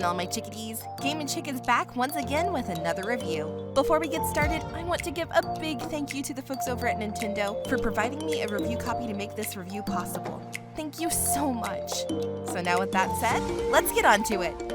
all my chickadees. Game & Chick is back once again with another review. Before we get started, I want to give a big thank you to the folks over at Nintendo for providing me a review copy to make this review possible. Thank you so much. So now with that said, let's get on to it.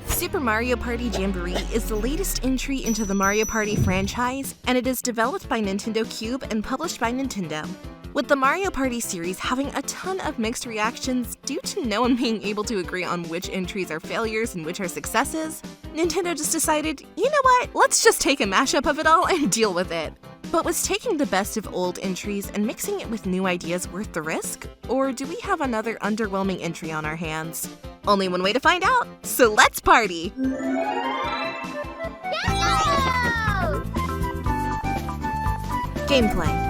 Super Mario Party JAMBOREE is the latest entry into the Mario Party franchise, and it is developed by Nintendo Cube and published by Nintendo. With the Mario Party series having a ton of mixed reactions due to no one being able to agree on which entries are failures and which are successes, Nintendo just decided, you know what, let's just take a mashup of it all and deal with it. But was taking the best of old entries and mixing it with new ideas worth the risk? Or do we have another underwhelming entry on our hands? Only one way to find out, so let's party! Gameplay.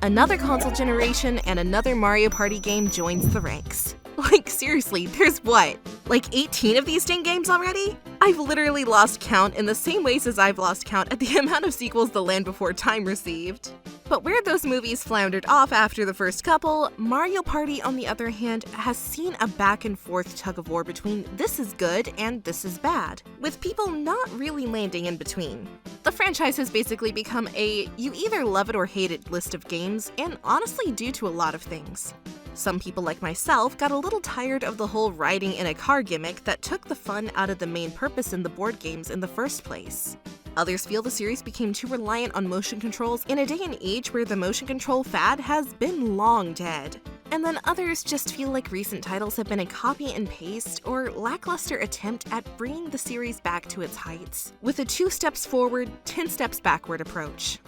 Another console generation and another Mario Party game joins the ranks. Like, seriously, there's what? Like 18 of these dang games already? I've literally lost count in the same ways as I've lost count at the amount of sequels The Land Before Time received. But where those movies floundered off after the first couple, Mario Party, on the other hand, has seen a back and forth tug of war between this is good and this is bad, with people not really landing in between. The franchise has basically become a you either love it or hate it list of games, and honestly due to a lot of things. Some people like myself got a little tired of the whole riding in a car gimmick that took the fun out of the main purpose in the board games in the first place. Others feel the series became too reliant on motion controls in a day and age where the motion control fad has been long dead. And then others just feel like recent titles have been a copy and paste or lackluster attempt at bringing the series back to its heights, with a 2 steps forward, 10 steps backward approach.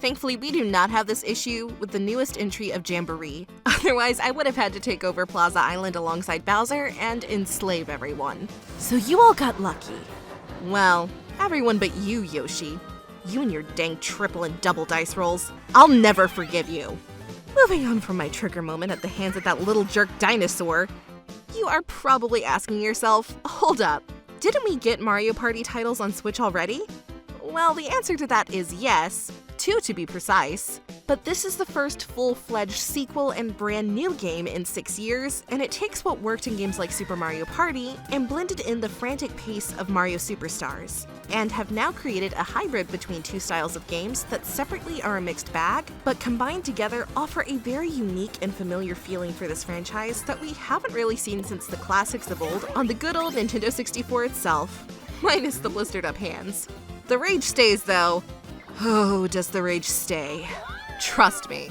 Thankfully, we do not have this issue with the newest entry of JAMBOREE. Otherwise, I would have had to take over Plaza Island alongside Bowser and enslave everyone. So you all got lucky. Well, everyone but you, Yoshi. You and your dang triple and double dice rolls. I'll never forgive you. Moving on from my trigger moment at the hands of that little jerk dinosaur, you are probably asking yourself, hold up, didn't we get Mario Party titles on Switch already? Well, the answer to that is yes. 2 to be precise. But this is the first full-fledged sequel and brand new game in 6 years, and it takes what worked in games like Super Mario Party and blended in the frantic pace of Mario Superstars, and have now created a hybrid between 2 styles of games that separately are a mixed bag, but combined together offer a very unique and familiar feeling for this franchise that we haven't really seen since the classics of old on the good old Nintendo 64 itself, minus the blistered up hands. The rage stays though. Oh, does the rage stay? Trust me.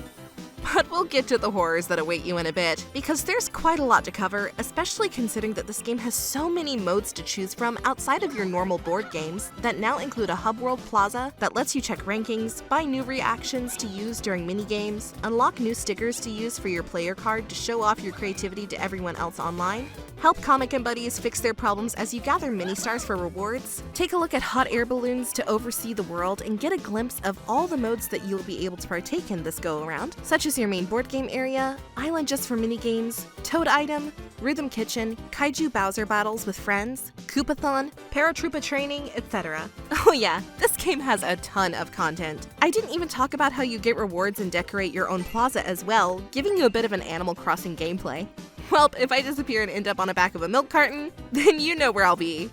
But we'll get to the horrors that await you in a bit, because there's quite a lot to cover, especially considering that this game has so many modes to choose from outside of your normal board games that now include a hub world plaza that lets you check rankings, buy new reactions to use during minigames, unlock new stickers to use for your player card to show off your creativity to everyone else online, help comic and buddies fix their problems as you gather mini-stars for rewards, take a look at hot air balloons to oversee the world and get a glimpse of all the modes that you'll be able to partake in this go-around, such as your main board game area, island just for minigames, Toad Item, Rhythm Kitchen, Kaiju Bowser battles with friends, Koopathon, Paratroopa training, etc. Oh yeah, this game has a ton of content. I didn't even talk about how you get rewards and decorate your own plaza as well, giving you a bit of an Animal Crossing gameplay. Well, if I disappear and end up on the back of a milk carton, then you know where I'll be.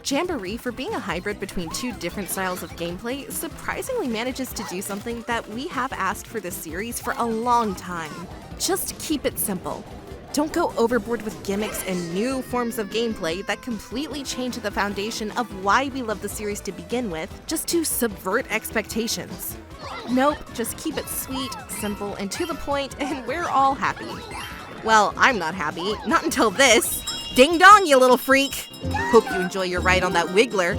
JAMBOREE, for being a hybrid between 2 different styles of gameplay, surprisingly manages to do something that we have asked for this series for a long time. Just keep it simple. Don't go overboard with gimmicks and new forms of gameplay that completely change the foundation of why we love the series to begin with, just to subvert expectations. Nope, just keep it sweet, simple, and to the point, and we're all happy. Well, I'm not happy, not until this. Ding dong, you little freak! Hope you enjoy your ride on that Wiggler.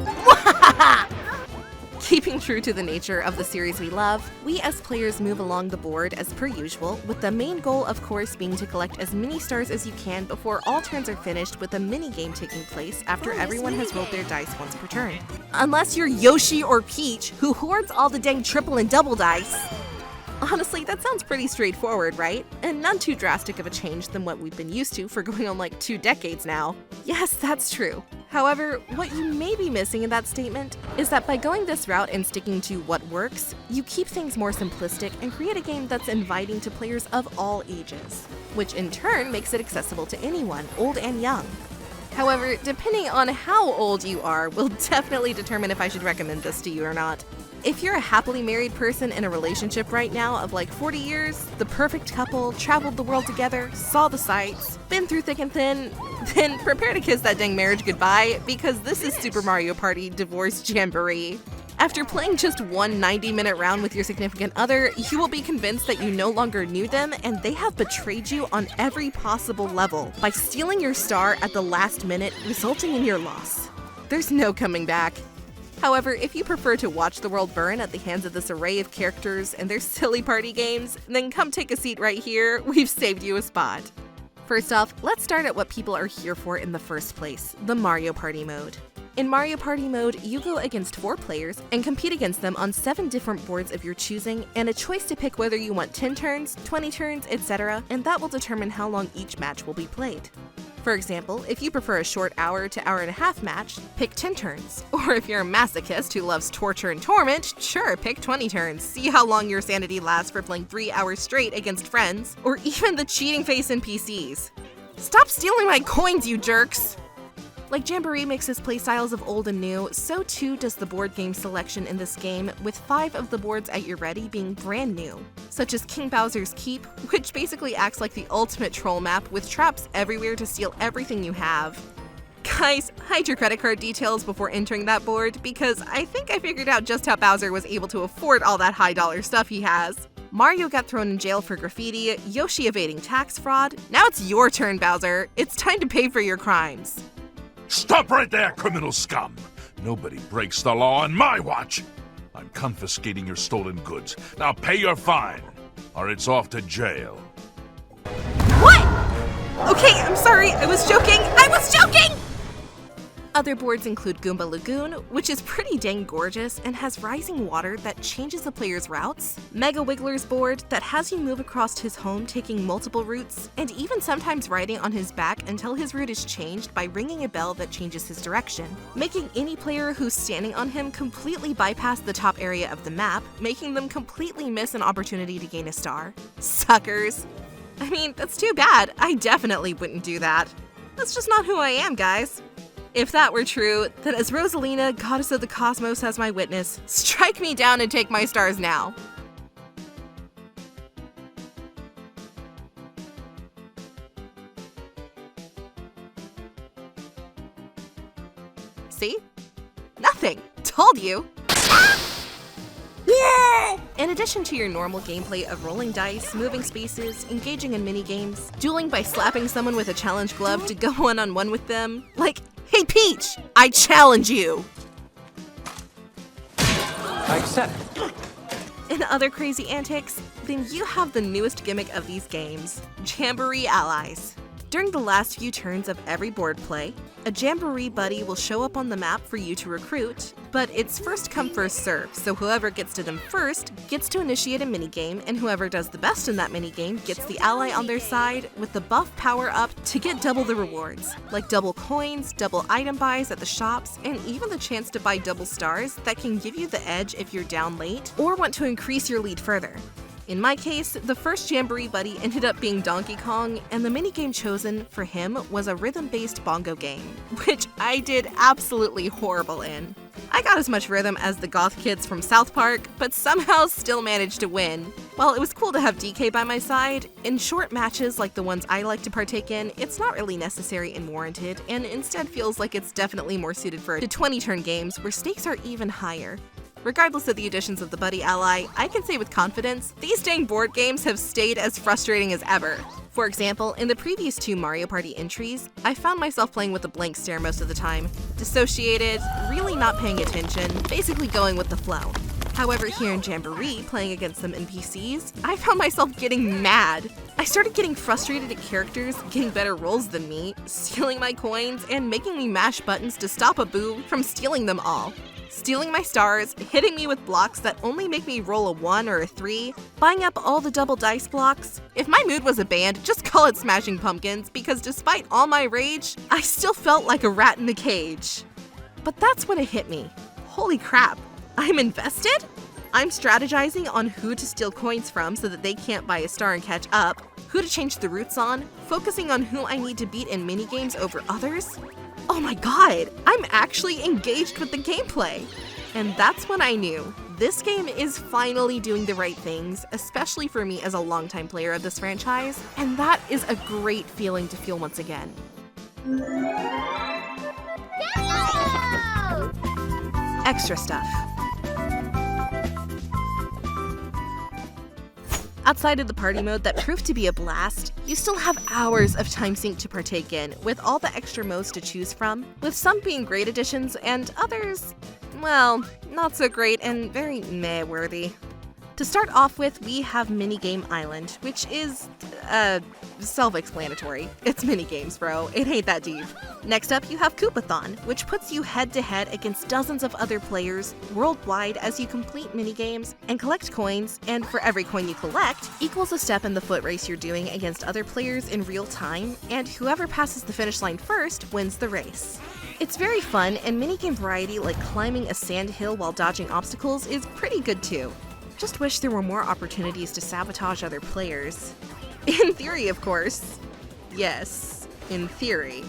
Keeping true to the nature of the series we love, we as players move along the board as per usual, with the main goal of course being to collect as many stars as you can before all turns are finished, with a mini-game taking place after everyone has rolled their dice once per turn. Unless you're Yoshi or Peach, who hoards all the dang triple and double dice. Honestly, that sounds pretty straightforward, right? And none too drastic of a change than what we've been used to for going on like 2 decades now. Yes, that's true. However, what you may be missing in that statement is that by going this route and sticking to what works, you keep things more simplistic and create a game that's inviting to players of all ages, which in turn makes it accessible to anyone, old and young. However, depending on how old you are will definitely determine if I should recommend this to you or not. If you're a happily married person in a relationship right now of like 40 years, the perfect couple, traveled the world together, saw the sights, been through thick and thin, then prepare to kiss that dang marriage goodbye because this is Super Mario Party Divorce Jamboree. After playing just one 90-minute round with your significant other, you will be convinced that you no longer knew them and they have betrayed you on every possible level by stealing your star at the last minute, resulting in your loss. There's no coming back. However, if you prefer to watch the world burn at the hands of this array of characters and their silly party games, then come take a seat right here, we've saved you a spot. First off, let's start at what people are here for in the first place, the Mario Party mode. In Mario Party mode, you go against 4 players and compete against them on 7 different boards of your choosing and a choice to pick whether you want 10 turns, 20 turns, etc., and that will determine how long each match will be played. For example, if you prefer a short hour to hour and a half match, pick 10 turns. Or if you're a masochist who loves torture and torment, sure, pick 20 turns. See how long your sanity lasts for playing 3 hours straight against friends, or even the cheating face NPCs. Stop stealing my coins, you jerks! Like Jamboree mixes playstyles of old and new, so too does the board game selection in this game, with 5 of the boards at your ready being brand new, such as King Bowser's Keep, which basically acts like the ultimate troll map with traps everywhere to steal everything you have. Guys, hide your credit card details before entering that board, because I think I figured out just how Bowser was able to afford all that high-dollar stuff he has. Mario got thrown in jail for graffiti, Yoshi evading tax fraud. Now it's your turn, Bowser. It's time to pay for your crimes. Stop right there, criminal scum! Nobody breaks the law on my watch! I'm confiscating your stolen goods. Now pay your fine, or it's off to jail. What? Okay, I'm sorry, I was joking! Other boards include Goomba Lagoon, which is pretty dang gorgeous and has rising water that changes the player's routes, Mega Wiggler's board that has you move across his home taking multiple routes, and even sometimes riding on his back until his route is changed by ringing a bell that changes his direction, making any player who's standing on him completely bypass the top area of the map, making them completely miss an opportunity to gain a star. Suckers! I mean, that's too bad. I definitely wouldn't do that. That's just not who I am, guys. If that were true, then as Rosalina, goddess of the cosmos, as my witness, strike me down and take my stars now. See? Nothing. Told you. In addition to your normal gameplay of rolling dice, moving spaces, engaging in minigames, dueling by slapping someone with a challenge glove to go one-on-one with them, like, hey Peach, I challenge you! I accept. And other crazy antics, then you have the newest gimmick of these games, Jamboree Allies. During the last few turns of every board play, a Jamboree buddy will show up on the map for you to recruit, but it's first come first serve, so whoever gets to them first gets to initiate a minigame, and whoever does the best in that minigame gets the ally on their side with the buff power up to get double the rewards, like double coins, double item buys at the shops, and even the chance to buy double stars that can give you the edge if you're down late or want to increase your lead further. In my case, the first Jamboree buddy ended up being Donkey Kong, and the minigame chosen for him was a rhythm-based bongo game, which I did absolutely horrible in. I got as much rhythm as the goth kids from South Park, but somehow still managed to win. While it was cool to have DK by my side, in short matches like the ones I like to partake in, it's not really necessary and warranted, and instead feels like it's definitely more suited for 20-turn games where stakes are even higher. Regardless of the additions of the Buddy Ally, I can say with confidence, these dang board games have stayed as frustrating as ever. For example, in the previous 2 Mario Party entries, I found myself playing with a blank stare most of the time, dissociated, really not paying attention, basically going with the flow. However, here in Jamboree, playing against some NPCs, I found myself getting mad. I started getting frustrated at characters getting better rolls than me, stealing my coins, and making me mash buttons to stop a boo from stealing them all. stealing my stars, hitting me with blocks that only make me roll a 1 or a 3, buying up all the double dice blocks. If my mood was a band, just call it Smashing Pumpkins, because despite all my rage, I still felt like a rat in the cage. But that's when it hit me. Holy crap, I'm invested? I'm strategizing on who to steal coins from so that they can't buy a star and catch up, who to change the routes on, focusing on who I need to beat in minigames over others. Oh my god, I'm actually engaged with the gameplay! And that's when I knew this game is finally doing the right things, especially for me as a longtime player of this franchise, and that is a great feeling to feel once again. Extra stuff. Outside of the party mode that proved to be a blast, you still have hours of time sync to partake in, with all the extra modes to choose from, with some being great additions and others, well, not so great and very meh-worthy. To start off with, we have Minigame Island, which is, self-explanatory. It's minigames, bro. It ain't that deep. Next up, you have Koopathon, which puts you head-to-head against dozens of other players worldwide as you complete minigames and collect coins, and for every coin you collect, equals a step in the foot race you're doing against other players in real time, and whoever passes the finish line first wins the race. It's very fun, and minigame variety like climbing a sand hill while dodging obstacles is pretty good too. Just wish there were more opportunities to sabotage other players. In theory, of course. Yes, in theory.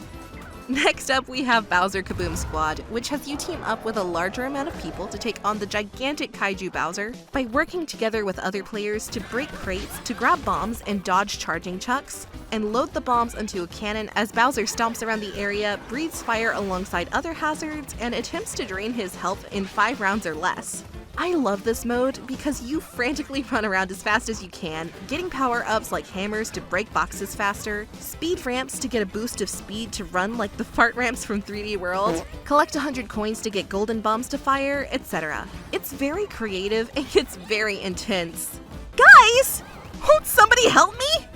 Next up, we have Bowser Kaboom Squad, which has you team up with a larger amount of people to take on the gigantic kaiju Bowser by working together with other players to break crates, to grab bombs and dodge charging chucks, and load the bombs into a cannon as Bowser stomps around the area, breathes fire alongside other hazards, and attempts to drain his health in 5 rounds or less. I love this mode because you frantically run around as fast as you can, getting power-ups like hammers to break boxes faster, speed ramps to get a boost of speed to run like the fart ramps from 3D World, collect 100 coins to get golden bombs to fire, etc. It's very creative and it's very intense. Guys! Won't somebody help me?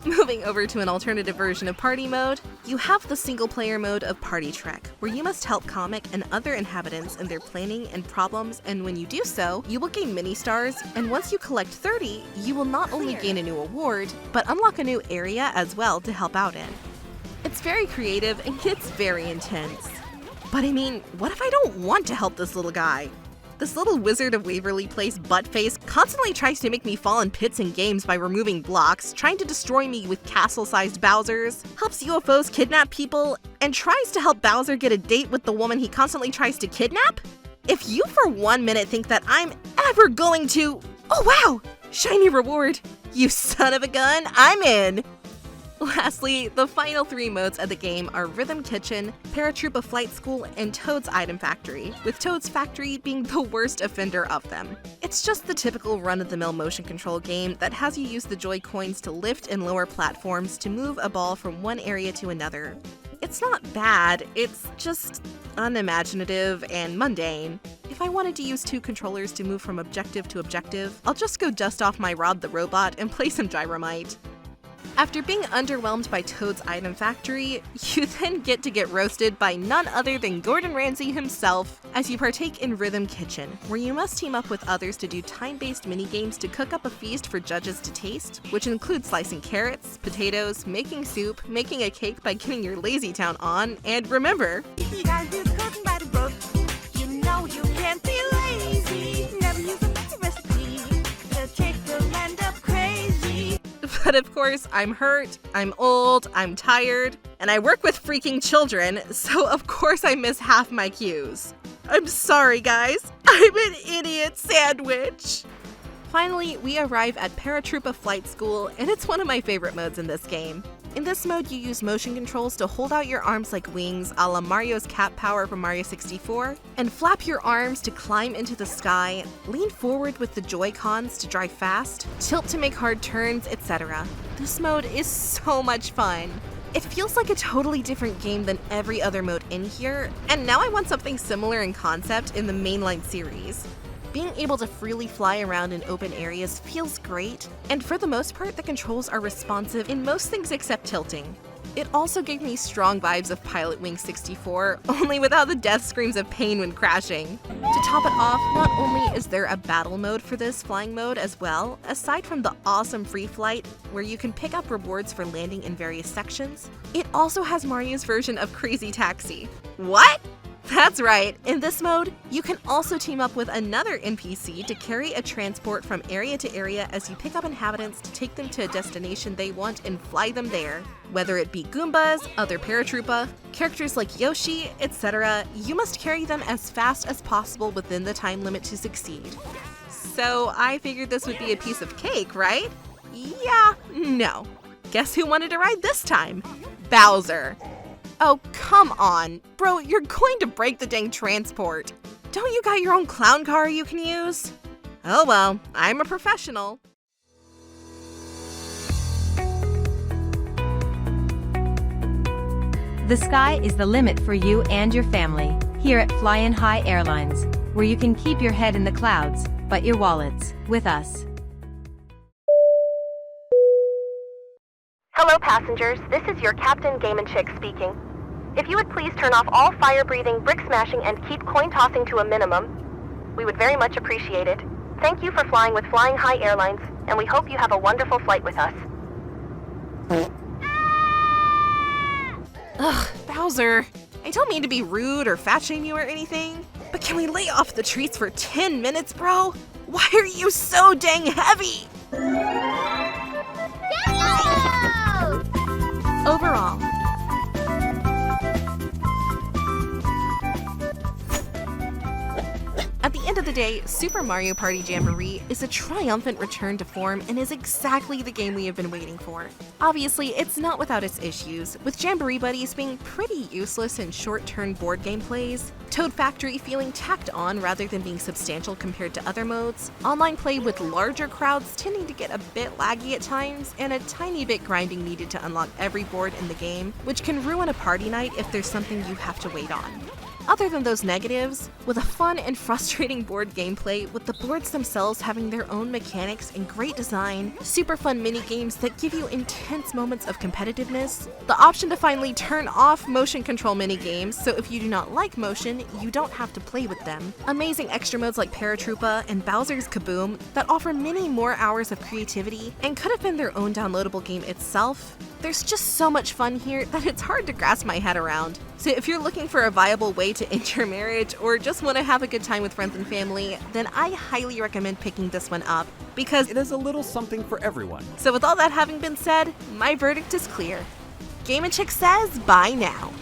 Moving over to an alternative version of party mode, you have the single-player mode of Party Trek, where you must help Comic and other inhabitants in their planning and problems, and when you do so, you will gain mini-stars, and once you collect 30, you will not only gain a new award, but unlock a new area as well to help out in. It's very creative and it's very intense. But I mean, what if I don't want to help this little guy? This little Wizard of Waverly Place buttface constantly tries to make me fall in pits in games by removing blocks, trying to destroy me with castle-sized Bowsers, helps UFOs kidnap people, and tries to help Bowser get a date with the woman he constantly tries to kidnap? If you for 1 minute think that I'm ever going to— oh wow! Shiny reward! You son of a gun, I'm in! Lastly, the final 3 modes of the game are Rhythm Kitchen, Paratroopa Flight School, and Toad's Item Factory, with Toad's Factory being the worst offender of them. It's just the typical run-of-the-mill motion control game that has you use the Joy Coins to lift and lower platforms to move a ball from one area to another. It's not bad, it's just unimaginative and mundane. If I wanted to use 2 controllers to move from objective to objective, I'll just go dust off my Rod the Robot and play some Gyromite. After being underwhelmed by Toad's Item Factory, you then get to get roasted by none other than Gordon Ramsay himself as you partake in Rhythm Kitchen, where you must team up with others to do time-based minigames to cook up a feast for judges to taste, which includes slicing carrots, potatoes, making soup, making a cake by getting your Lazy Town on, and remember, You gotta do the cooking by the book. You know you can't be lazy. Never use a fancy recipe. The chick will end up crazy. but of course, I'm hurt, I'm old, I'm tired, and I work with freaking children, so of course I miss half my cues. I'm sorry, guys. I'm an idiot sandwich. Finally, we arrive at Paratroopa Flight School, and it's one of my favorite modes in this game. In this mode, you use motion controls to hold out your arms like wings a la Mario's Cat Power from Mario 64, and flap your arms to climb into the sky, lean forward with the Joy-Cons to drive fast, tilt to make hard turns, etc. This mode is so much fun. It feels like a totally different game than every other mode in here, and now I want something similar in concept in the mainline series. Being able to freely fly around in open areas feels great, and for the most part, the controls are responsive in most things except tilting. It also gave me strong vibes of Pilot Wing 64, only without the death screams of pain when crashing. To top it off, not only is there a battle mode for this flying mode as well, aside from the awesome free flight where you can pick up rewards for landing in various sections, it also has Mario's version of Crazy Taxi. What? That's right, in this mode, you can also team up with another NPC to carry a transport from area to area as you pick up inhabitants to take them to a destination they want and fly them there. Whether it be Goombas, other Paratroopa, characters like Yoshi, etc., you must carry them as fast as possible within the time limit to succeed. So I figured this would be a piece of cake, right? Yeah, no. Guess who wanted to ride this time? Bowser. Oh, come on. Bro, you're going to break the dang transport. Don't you got your own clown car you can use? Oh well, I'm a professional. The sky is the limit for you and your family here at Flying High Airlines, where you can keep your head in the clouds, but your wallets with us. Hello passengers, this is your Captain Game & Chick speaking. If you would please turn off all fire-breathing, brick-smashing, and keep coin-tossing to a minimum, we would very much appreciate it. Thank you for flying with Flying High Airlines, and we hope you have a wonderful flight with us. Ugh, Bowser. I don't mean to be rude or fat-shame you or anything, but can we lay off the treats for 10 minutes, bro? Why are you so dang heavy? Overall, at the end of the day, Super Mario Party Jamboree is a triumphant return to form and is exactly the game we have been waiting for. Obviously, it's not without its issues, with Jamboree buddies being pretty useless in short-turn board game plays, Toad Factory feeling tacked on rather than being substantial compared to other modes, online play with larger crowds tending to get a bit laggy at times, and a tiny bit grinding needed to unlock every board in the game, which can ruin a party night if there's something you have to wait on. Other than those negatives, with a fun and frustrating board gameplay, with the boards themselves having their own mechanics and great design, super fun mini-games that give you intense moments of competitiveness, the option to finally turn off motion control mini-games, so if you do not like motion, you don't have to play with them, amazing extra modes like Paratroopa and Bowser's Kaboom that offer many more hours of creativity and could have been their own downloadable game itself. There's just so much fun here that it's hard to grasp my head around. So if you're looking for a viable way to end your marriage or just want to have a good time with friends and family, then I highly recommend picking this one up because It is a little something for everyone. So with all that having been said, my verdict is clear. Game & Chick says bye now.